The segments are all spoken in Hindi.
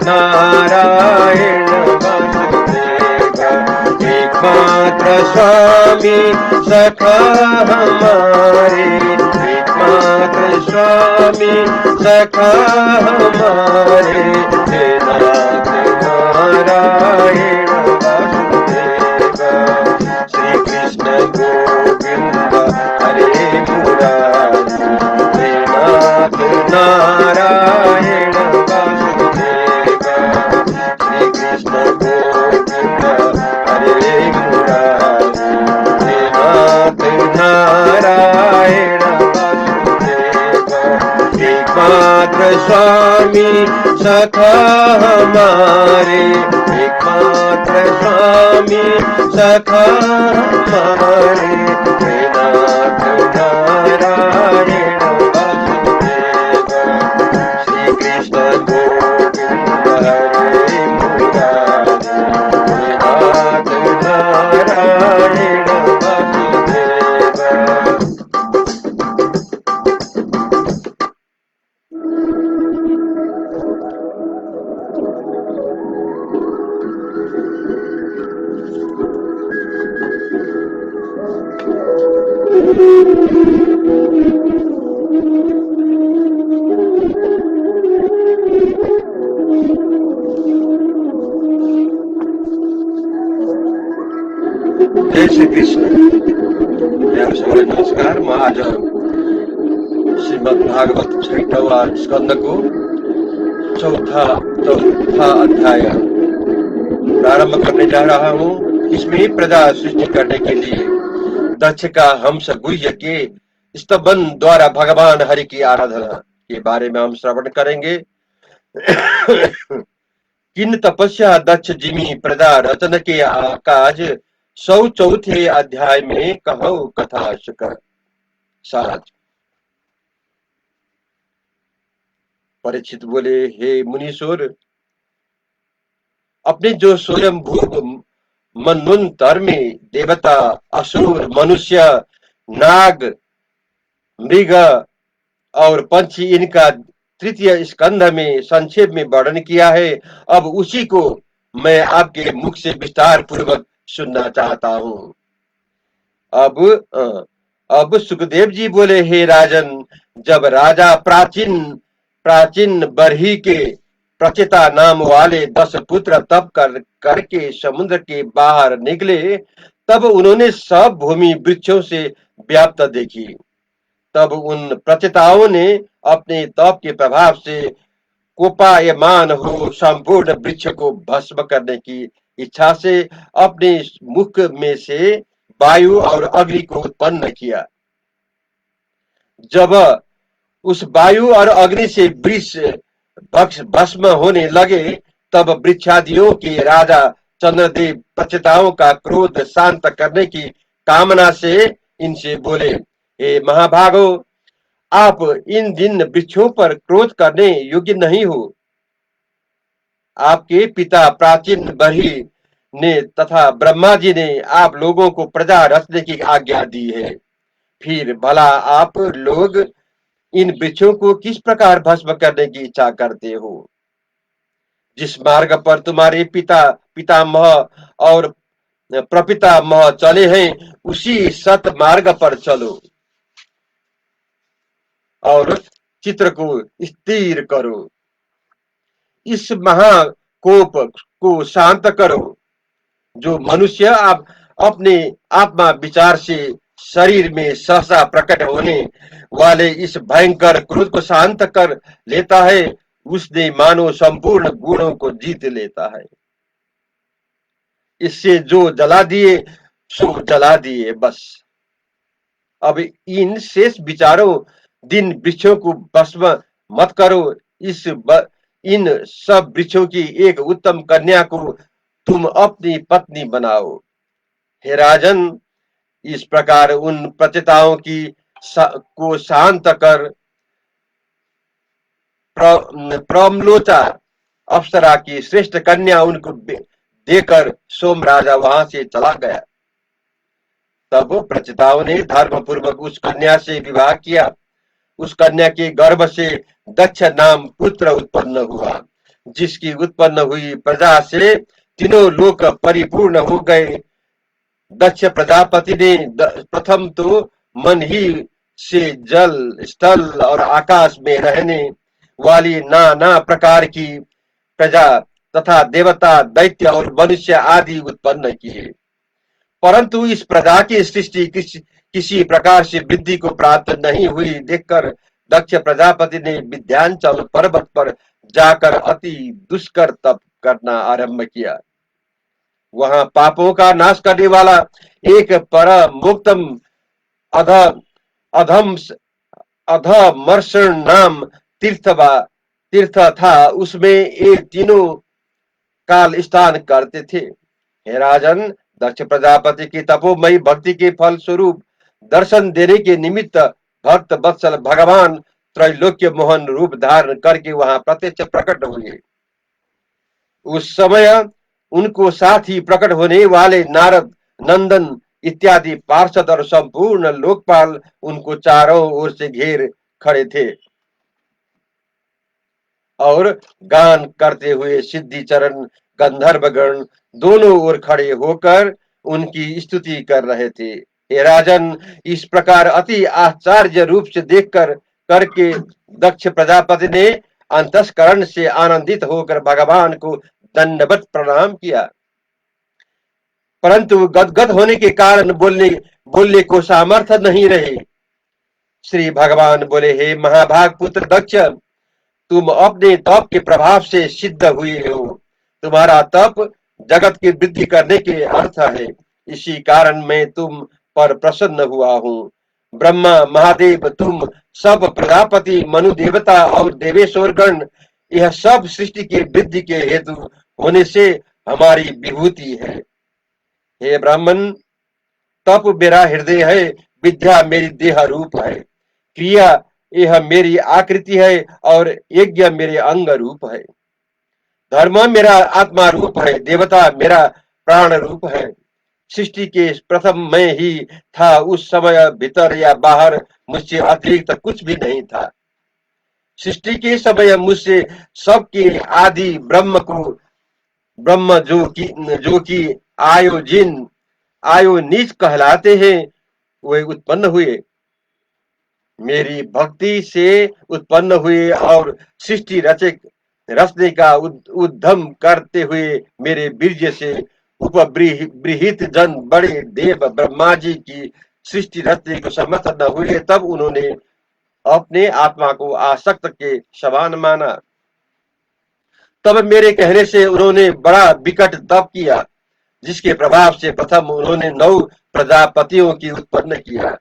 नारायण वासुदेव एकमात्र स्वामी सखा हमारे, एकमात्र स्वामी सखा हमारे, हे नाथ नारायण वासुदेव। श्री कृष्ण गोविंद हरे मुरारी, हे नाथ नारायण वासुदेव। श्री कृष्ण गोविंद हरे मुरारी, हे नाथ नारायण वासुदेव। एकमात्र स्वामी सखा हमारे, एकमात्र स्वामी सखा हमारे, हे नाथ नारायण वासुदेव। श्री कृष्ण गोविंद हरे मुरारी, हे नाथ नारायण वासुदेव। जय श्री कृष्ण। प्यारे सबै नमस्कार। म आज श्रीमद् भागवत छठवां स्कंद को चौथा अध्याय प्रारंभ करने जा रहा हूँ। इसमें प्रजा सृष्टि करने के लिए दक्ष का हंस गुह्य के स्तवन द्वारा भगवान हरि की आराधना के बारे में हम श्रवण करेंगे। किन तपस्या दक्ष जिमी प्रजा रचन के काज 104 अध्याय में कहो कथा शुकर साज। परीक्षित बोले, हे मुनीश्वर, अपने जो स्वयं भू मन्वंतर में देवता, असुर, मनुष्य, नाग, मृग और पंछी इनका तृतीय स्कंध में संक्षेप में वर्णन किया है, अब उसी को मैं आपके मुख से विस्तार पूर्वक सुनना चाहता हूँ। अब सुखदेव जी बोले, हे राजन, जब राजा प्राचीन बरही के प्रचेता नाम वाले 10 पुत्र तप करके समुद्र के बाहर निकले, तब उन्होंने सब भूमि वृक्षों से व्याप्त देखी। तब उन प्रचेताओं ने अपने तप के प्रभाव से कोपायमान हो संपूर्ण वृक्ष को भस्म करने की इच्छा से अपने मुख में से वायु और अग्नि को उत्पन्न किया। जब उस वायु और अग्नि से वृक्ष भस्म होने लगे, तब वृक्षादियों के राजा चंद्रदेव प्रचेताओं का क्रोध शांत करने की कामना से इनसे बोले, हे महाभागो, आप इन जिन वृक्षों पर क्रोध करने योग्य नहीं हो। आपके पिता प्राचीन बरही ने तथा ब्रह्मा जी ने आप लोगों को प्रजा रचने की आज्ञा दी है। फिर भला आप लोग इन वृक्षों को किस प्रकार भस्म करने की इच्छा करते हो? जिस मार्ग पर तुम्हारे पितामह और प्रपितामह चले हैं, उसी सत मार्ग पर चलो और चित्र को स्थिर करो। इस महाकोप को शांत करो जो मनुष्य आप अपने आत्मा विचार से शरीर में सहसा प्रकट होने वाले इस भयंकर क्रोध को शांत कर लेता है, उसने मानो संपूर्ण गुणों को जीत लेता है। इससे जो जला दिए सो जला दिए बस। अब इन शेष विचारों दिन वृक्षों को भस्म मत करो। इन सब वृक्षों की एक उत्तम कन्या को तुम अपनी पत्नी बनाओ। हे राजन, इस प्रकार उन प्रचेताओं को शांत कर प्रमलोचा अप्सरा की श्रेष्ठ कन्या उनको देकर सोम राजा वहां से चला गया। तब प्रचेताओं ने धर्म पूर्वक उस कन्या से विवाह किया। उस कन्या के गर्भ से दक्ष नाम पुत्र उत्पन्न हुआ। जिसकी उत्पन्न हुई प्रजा से तीनों लोक परिपूर्ण हो गए। दक्ष प्रजापति ने प्रथम तो मन ही से जल, स्थल और आकाश में रहने वाली नाना प्रकार की प्रजा तथा देवता, दैत्य और मनुष्य आदि उत्पन्न किए। परंतु इस प्रजा की सृष्टि किसी प्रकार से वृद्धि को प्राप्त नहीं हुई देखकर दक्ष प्रजापति ने विंध्याचल पर्वत पर जाकर अति दुष्कर तप करना आरंभ किया। वहां पापों का नाश करने वाला एक परम मुक्तम अधम अधमर्षण नाम तीर्थ था। उसमें एक तीनों काल स्थान करते थे। हे राजन, दक्ष प्रजापति की तपोमयी भक्ति के फल स्वरूप दर्शन देने के निमित्त भक्त वत्सल भगवान त्रैलोक्य मोहन रूप धारण करके वहां प्रत्यक्ष प्रकट हुए। उस समय उनको साथ ही प्रकट होने वाले नारद, नंदन इत्यादि पार्षद और संपूर्ण लोकपाल उनको चारों ओर से घेर खड़े थे और गान करते हुए सिद्धि चरण गंधर्वगण दोनों ओर खड़े होकर उनकी स्तुति कर रहे थे। हे राजन, इस प्रकार अति आश्चर्य रूप से देखकर करके दक्ष प्रजापति ने अंतस्करण से आनंदित होकर भगवान को दंडवत प्रणाम किया। परंतु गदगद होने के कारण बोलने को सामर्थ्य नहीं रहे। श्री भगवान बोले, हे महाभाग पुत्र दक्ष, तुम अपने तप के प्रभाव से सिद्ध हुए हो। तुम्हारा तप जगत की वृद्धि करने के अर्थ है। इसी कारण मैं तुम पर प्रसन्न हुआ हूँ। ब्रह्मा, महादेव, तुम सब प्रजापति, मनु देवता और देवेश्वर गण, यह सब सृष्टि की वृद्धि के हेतु होने से हमारी विभूति है। हे ब्राह्मण, तप मेरा हृदय है, विद्या मेरी देह रूप है, क्रिया यह मेरी आकृति है और यज्ञ मेरे अंग रूप है। धर्म मेरा आत्मा रूप है, देवता मेरा प्राण रूप है। सृष्टि के प्रथम मैं ही था। उस समय भीतर या बाहर मुझसे अतिरिक्त कुछ भी नहीं था। सृष्टि के समय मुझसे सबके आदि ब्रह्म जो कि आयोनिज कहलाते हैं, वे उत्पन्न हुए। मेरी भक्ति से उत्पन्न हुए और सृष्टि रचने का उद्यम करते हुए मेरे वीर्य से उपबृहित जन बड़े देव ब्रह्मा जी की सृष्टि रचने को समर्थ न हुए। तब उन्होंने अपने आत्मा को आसक्त के समान माना। तब मेरे कहने से उन्होंने बड़ा विकट तप किया, जिसके प्रभाव से प्रथम उन्होंने 9 प्रजापतियों की उत्पन्न किया।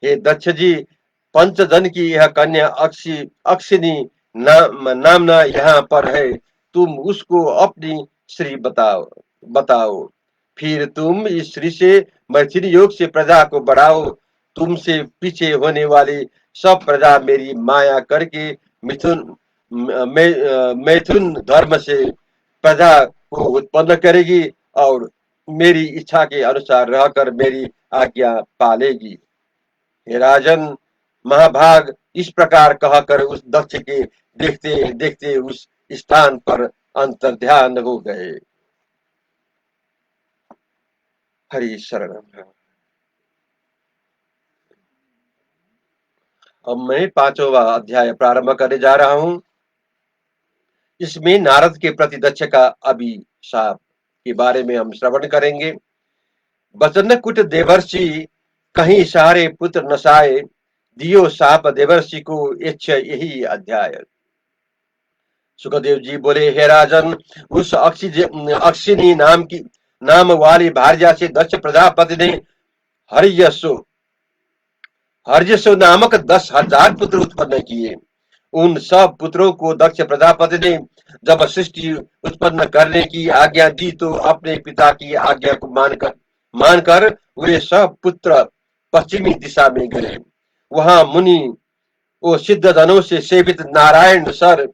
हे दक्ष जी, पंचजन की यह कन्या अक्षिनी नामना यहाँ पर है। तुम उसको अपनी श्री बताओ। बताओ। फिर तुम इस स्त्री से मैथिली योग से प्रजा को बढ़ाओ। तुमसे पीछे होने वाली सब प्रजा मेरी माया करके मिथुन मैथुन धर्म से प्रजा को उत्पन्न करेगी और मेरी इच्छा के अनुसार रहकर मेरी आज्ञा पालेगी। हे राजन, महाभाग इस प्रकार कहकर उस दक्ष के देखते देखते उस स्थान पर अंतर्ध्यान हो गए। हरि शरणम। अब मैं 5वां अध्याय प्रारंभ करने जा रहा हूं। इसमें नारद के प्रति दक्ष का अभिशाप के बारे में हम श्रवण करेंगे। वचनकुट देवर्षि कहीं सारे पुत्र नसाए, दियो साप देवर्षि को इच्छ यही अध्याय। सुखदेव जी बोले, हे राजन, उस अक्षिनी नाम वाली भार्या से दक्ष प्रजापति ने हर्यशो हर्यशो नामक 10,000 पुत्र उत्पन्न किए। उन सब पुत्रों को दक्ष प्रजापति ने जब सृष्टि उत्पन्न करने की आज्ञा दी तो अपने पिता की आज्ञा को मानकर वे सब पुत्र पश्चिमी दिशा में गए। वहां मुनि वो सिद्ध जनों से सेवित नारायण सर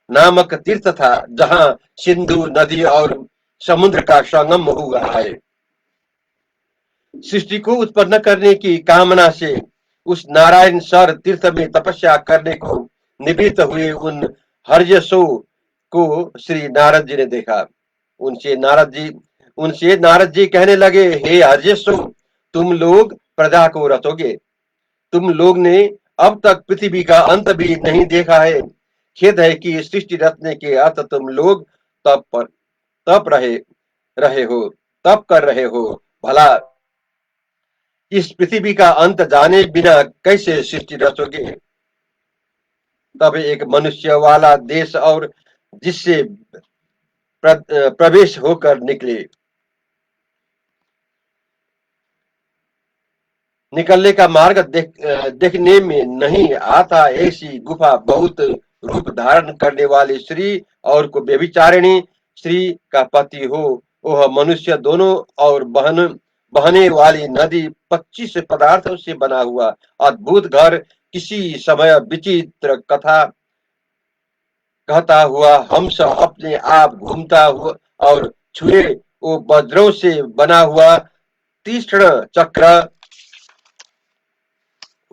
नामक तीर्थ था, जहां सिंधु नदी और समुद्र का संगम हुआ है। सृष्टि को उत्पन्न करने की कामना से उस नारायण सर तीर्थ में तपस्या करने को निवृत्त हुए उन हर्यसो को श्री नारद जी ने देखा। उनसे नारद जी कहने लगे, हे हर्यसो, तुम लोग प्रजा को रचोगे। तुम लोग ने अब तक पृथ्वी का अंत भी नहीं देखा है। खेद है कि सृष्टि रचने के अर्थ तुम लोग तप पर तप रहे हो तप कर रहे हो। भला इस पृथ्वी का अंत जाने बिना कैसे सृष्टि रचोगे। तब एक मनुष्य वाला देश और जिससे प्रवेश होकर निकलने का मार्ग देखने में नहीं आता ऐसी गुफा बहुत रूप धारण करने वाली स्त्री और को व्यभिचारिणी स्त्री का पति हो। वह मनुष्य दोनों और बहने वाली नदी 25 पदार्थों से बना हुआ अद्भुत घर किसी समय विचित्र कथा कहता हुआ हंस अपने आप घूमता हुआ और छुए वो वज्रों से बना हुआ तीक्ष्ण चक्र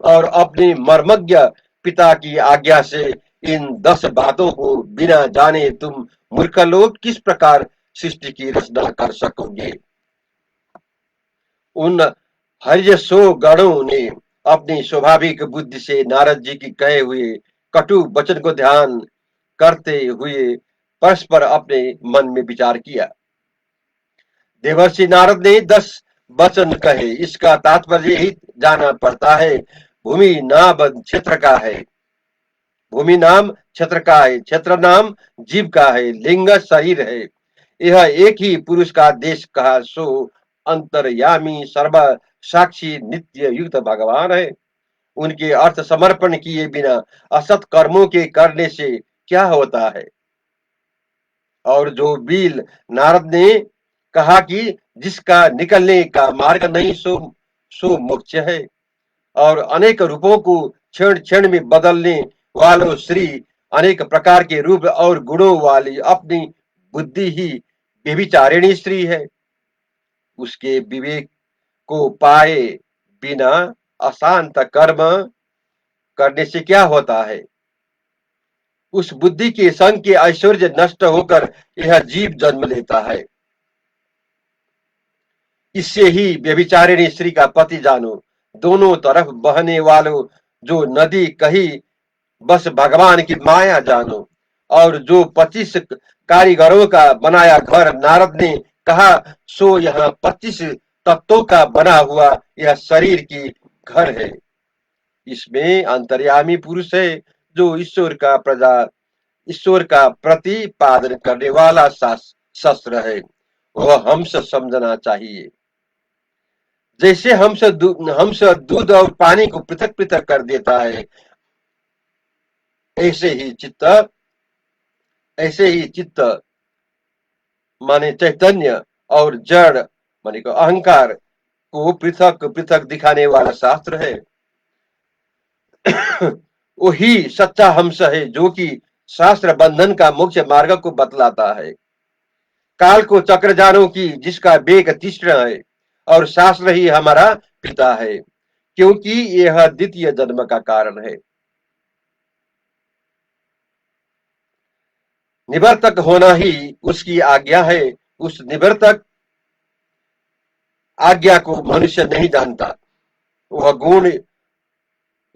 और अपने मर्मज्ञ पिता की आज्ञा से इन 10 बातों को बिना जाने तुम मूर्ख लोग किस प्रकार सृष्टि की रचना कर सकोगे। उन हर्यशो गणों ने अपनी स्वाभाविक बुद्धि से नारद जी की कहे हुए कटु वचन को ध्यान करते हुए परस्पर अपने मन में विचार किया। देवर्षि नारद ने 10 वचन कहे, इसका तात्पर्य ही जाना पड़ता है। भूमि नाम क्षेत्र का है, भूमि नाम क्षेत्र का है, क्षेत्र नाम जीव का है, लिंग शरीर है। यह एक ही पुरुष का देश कहा सो अंतर्यामी सर्व साक्षी नित्य युक्त भगवान है। उनके अर्थ समर्पण किए बिना असत कर्मों के करने से क्या होता है। और जो बील नारद ने कहा कि जिसका निकलने का मार्ग नहीं सो मोक्ष है और अनेक रूपों को क्षण क्षण में बदलने वालों श्री अनेक प्रकार के रूप और गुणों वाली अपनी बुद्धि ही व्यभिचारिणी स्त्री है। उसके विवेक को पाए बिना अशांत कर्म करने से क्या होता है। उस बुद्धि के संग के ऐश्वर्य नष्ट होकर यह जीव जन्म लेता है। इससे ही व्यभिचारिणी स्त्री का पति जानो। दोनों तरफ बहने वालों जो नदी कही बस भगवान की माया जानो। और जो 25 कारीगरों का बनाया घर नारद ने कहा सो यह 25 तत्वों का बना हुआ यह शरीर की घर है। इसमें अंतर्यामी पुरुष है जो ईश्वर का प्रतिपादन करने वाला शस्त्र है। वह हमस समझना चाहिए। जैसे हमस दूध और पानी को पृथक पृथक कर देता है, ऐसे ही चित्त माने चैतन्य और जड़ माने को अहंकार को पृथक पृथक दिखाने वाला शास्त्र है। वही सच्चा हंस है जो कि शास्त्र बंधन का मुख्य मार्ग को बतलाता है। काल को चक्र जानों की जिसका वेग तीक्ष्ण है और शास्त्र ही हमारा पिता है, क्योंकि यह द्वितीय जन्म का कारण है। निवर्तक होना ही उसकी आज्ञा है। उस निवर्तक आज्ञा को मनुष्य नहीं जानता। वह गुण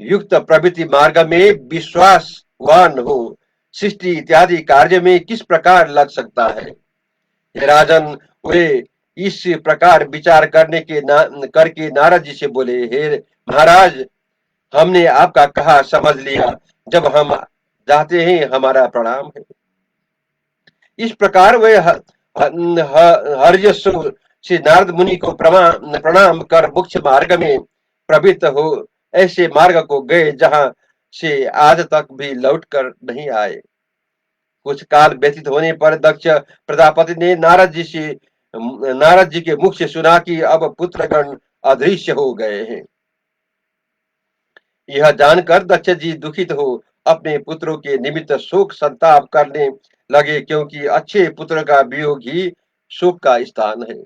युक्त प्रवृत्ति मार्ग में विश्वासवान हो सृष्टि इत्यादि कार्य में किस प्रकार लग सकता है। हे राजन, वे इस प्रकार विचार करके नारद जी से बोले, हे महाराज, हमने आपका कहा समझ लिया, जब हम जाते हैं हमारा प्रणाम है। इस प्रकार वे हर्यश्व से नारद मुनि को प्रणाम कर मुख्य मार्ग में प्रवृत्त हो ऐसे मार्ग को गए जहां से आज तक भी लौट कर नहीं आए। कुछ काल व्यतीत होने पर दक्ष प्रजापति ने नारद जी के मुख से सुना कि अब पुत्रगण अदृश्य हो गए हैं। यह जानकर दक्ष जी दुखित हो अपने पुत्रों के निमित्त शोक संताप करने लगे, क्योंकि अच्छे पुत्र का वियोग ही शोक का स्थान है।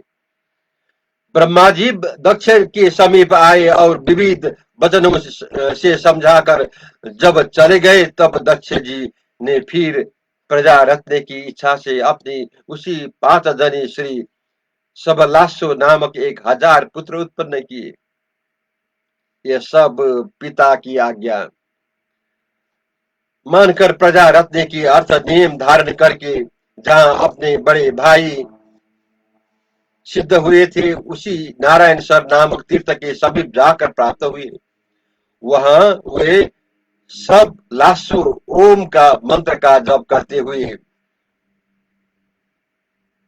ब्रह्मा जी दक्ष के समीप आए और विविध वचनों से समझाकर जब चले गए, तब दक्ष जी ने फिर प्रजा रखने की इच्छा से अपनी उसी 5 जनी श्री सबलासो नामक 1000 पुत्र उत्पन्न किए। ये सब पिता की आज्ञा मानकर प्रजा रखने की अर्थ नियम धारण करके जहां अपने बड़े भाई सिद्ध हुए थे, उसी नारायण सर नामक तीर्थ के समीप जाकर प्राप्त हुए। वहां वे सब लासो ओम का मंत्र का जप करते हुए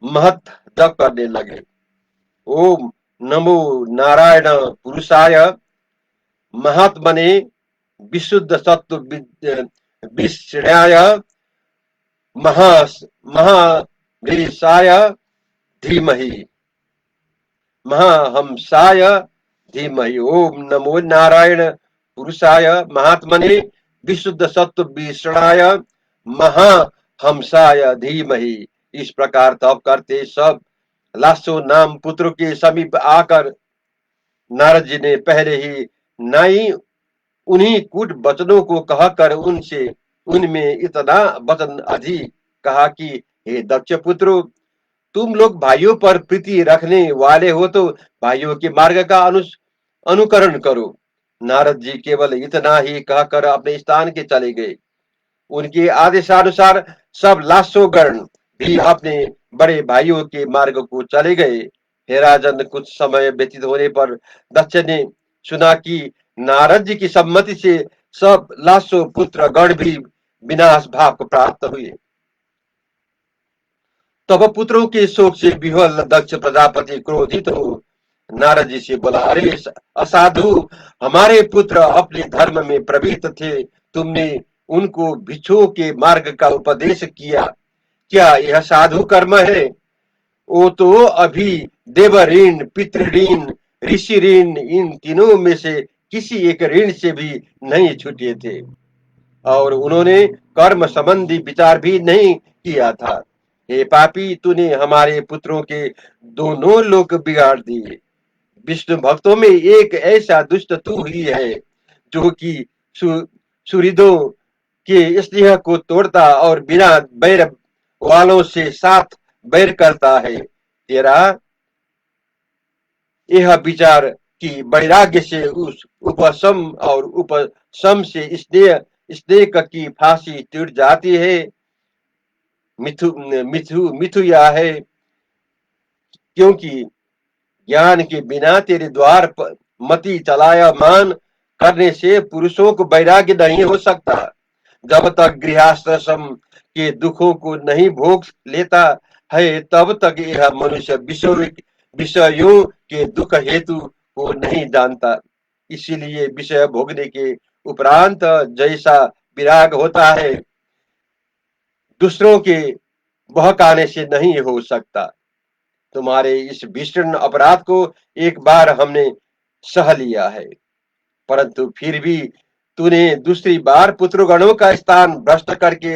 महत जप करने लगे। ओम नमो नारायण पुरुषाय महात्मने विशुद्ध सत्व विश्रयाय महा महाग्रीसाय धीमहि महाहंसाय धीमहि। ओम नमो नारायण पुरुषाय महात्मने विशुद्ध सत्व विश्रयाय महाहंसाय धीमहि। इस प्रकार तप करते सब लासो नाम पुत्र के समीप आकर नारद जी ने पहले ही नाई उन्हीं कूट वचनों को कहकर उनमें इतना वचन अधिक कहा कि हे दक्ष पुत्रो, तुम लोग भाइयों पर प्रीति रखने वाले हो तो भाइयों के मार्ग का अनुकरण करो। नारद जी केवल इतना ही कहकर अपने स्थान के चले गए। उनके आदेशानुसार सब लासोगण भी अपने बड़े भाइयों के मार्ग को चले गए। हे राजन, कुछ समय व्यतीत होने पर दक्ष ने सुना कि नारद जी की सम्मति से सब लासो पुत्र गण भी विनाश भाव को प्राप्त हुए। तब पुत्रों के शोक से विह्वल दक्ष प्रजापति क्रोधित हो नारद जी से बोला, अरे असाधु, हमारे पुत्र अपने धर्म में प्रवृत्त थे, तुमने उनको भिक्षुओं के मार्ग का उपदेश किया, क्या यह साधु कर्म है? वो तो अभी देव ऋण, पितृ ऋण, ऋषि ऋण, इन तीनों में से किसी एक ऋण से भी नहीं छूटे थे और उन्होंने कर्म संबंधी विचार भी नहीं किया था। हे पापी, तूने हमारे पुत्रों के दोनों लोक बिगाड़ दिए। विष्णु भक्तों में एक ऐसा दुष्ट तू ही है जो कि सुहृदों के स्नेह को तोड़ता और बिना बैर वालों से साथ बैर करता है। तेरा यह विचार कि वैराग्य से उस उपशम और उपशम से स्नेह की फांसी टूट जाती है, मिथुया है, क्योंकि ज्ञान के बिना तेरे द्वार पर मति चलायमान करने से पुरुषों को वैराग्य नहीं हो सकता। जब तक गृहस्थाश्रम के दुखों को नहीं भोग लेता है, तब तक यह मनुष्य विषयों के दुख हेतु को नहीं जानता। इसीलिए विषय भोगने के उपरांत जैसा विराग होता है, दूसरों के बहकाने से नहीं हो सकता। तुम्हारे इस भीषण अपराध को एक बार हमने सह लिया है, परंतु फिर भी तूने दूसरी बार पुत्रगणों का स्थान भ्रष्ट करके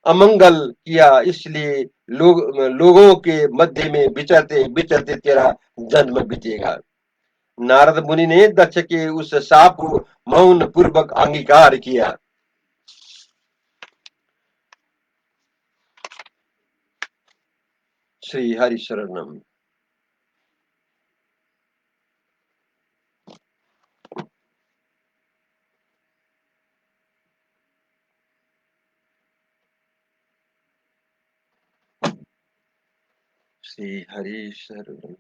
अमंगल किया, इसलिए लोगों के मध्य में विचरते विचरते तेरा जन्म बीतेगा। नारद मुनि ने दक्ष के उस शाप को मौन पूर्वक अंगीकार किया। श्री हरि शरणम। श्री हरि शरणम।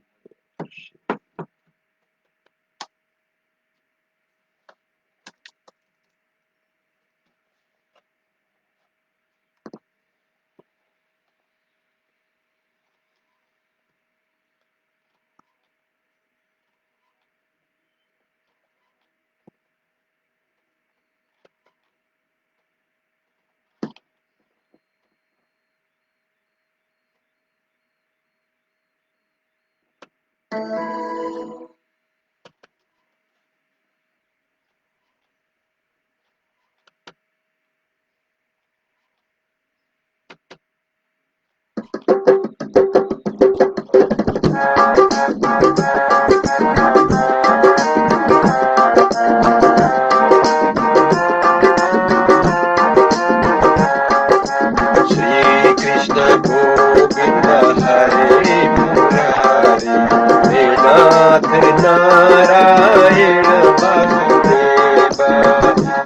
नारायण वासुदेव,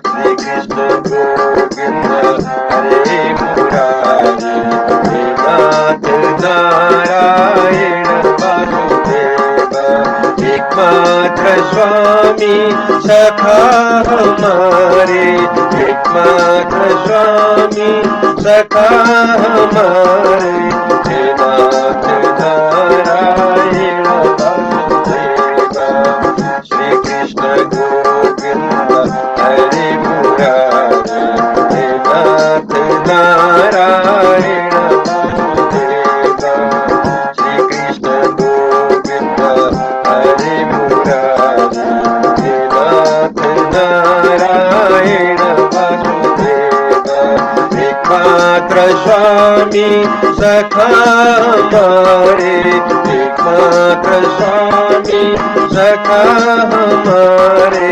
श्री कृष्ण गोविंद हरे मुरारी, हे नाथ नारायण वासुदेव, एकमात्र स्वामी सखा हमारे, एकमात्र स्वामी सखा हमारे, हे नाथ नारायण श्री कृष्ण गोविंद हरे मुरारी, हे नाथ नारायण वासुदेव, श्री कृष्ण गोविंद हरे मुरारी, हे नाथ नारायण वासुदेव, एकमात्र स्वामी सखा हमारे, एकमात्र स्वामी सखा हमारे,